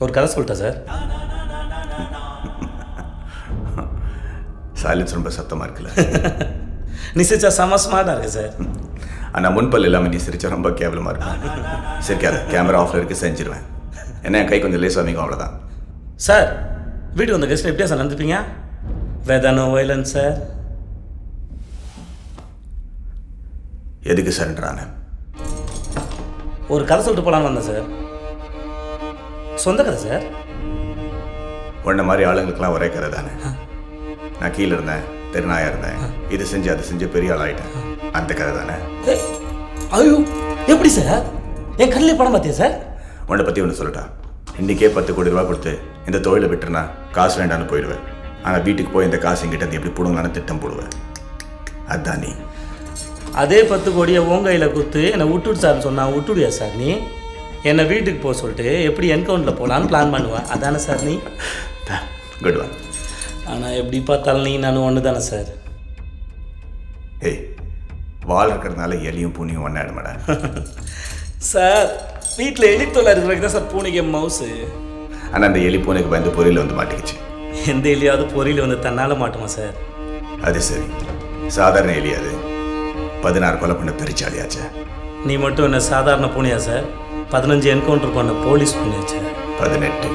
ஒரு கதை சொல்லிட்டேன் சார். சைலன்ஸ் ரொம்ப சத்தமாக இருக்குல்ல? நீ சிரிச்சா செம்ம ஸ்மார்ட்டாக இருக்கு சார். ஆனால் முன்பல் இல்லாமல் நீ சிரிச்சா ரொம்ப கேவலமாக இருக்கும். சிரிக்காத, கேமரா ஆஃபில் இருக்கு, செஞ்சிருவேன். என்ன என் கை கொஞ்சம் லேஸ் அமைக்கும், அவ்வளோதான். சார் வீட்டுக்கு வந்த கெஸ்ட்டில் எப்படியா சார் நடந்துப்பீங்க? வேதானோ வைலன்ஸ் சார். எதுக்கு சரண்டரான? ஒரு கதை சொல்லிட்டு போகலான்னு வந்தேன் சார். சொந்த கதை சார். உன்ன மாதிரி ஆளுங்களுக்கெல்லாம் ஒரே கதை தானே. நான் கீழே இருந்தேன், தெருநாயாக இருந்தேன், இது செஞ்சு அது செஞ்சு பெரிய ஆள் ஆகிட்டேன், அந்த கதை தானே. ஐயோ எப்படி சார்? என் கண்ணிலே படம் பார்த்தியா சார்? உன்னை பற்றி ஒன்று சொல்லட்டா? இன்றைக்கே 10 கோடி ரூபா கொடுத்து இந்த தொழிலை விட்டுருனா காசு வேண்டான்னு போயிடுவேன். ஆனால் வீட்டுக்கு போய் இந்த காசு எங்கிட்ட எப்படி போடுங்களான்னு திட்டம் போடுவேன். அதுதான் நீ. அதே 10 கோடியை உன் கையில் கொடுத்து என்னை விட்டுடு சார்னு சொன்னால் விட்டுடுயா சார் நீ? என்னை வீட்டுக்கு போக சொல்லிட்டு எப்படி என்கவுண்டில் போகலான்னு பிளான் பண்ணுவேன், அதானே சார் நீ? Good one. ஆனால் எப்படி பார்த்தாலும் நீ நானும் ஒன்று தானே சார்? ஏய், வால் இருக்கிறதுனால எலியும் பூனியும் ஒன்றாயிடுமாடா. சார் வீட்டில் எலி தொல்லை இருக்கிற வரைக்கும் தான் சார் பூனைக்கு மவுஸு. ஆனால் அந்த எலி பூனைக்கு பயந்து பொரியல் வந்து மாட்டிக்கிச்சு. எந்த எலியாவது பொரியல் வந்து தன்னால் மாட்டுமா சார்? அது சரி, சாதாரண எலி அது. 16 கொலை பண்ண பெருச்சாலியாச்சே. நீ மட்டும் என்ன சாதாரண பூனையா சார்? 15 என்கவுண்டர் பண்ண போலீஸ் பூனையாச்சு. 18.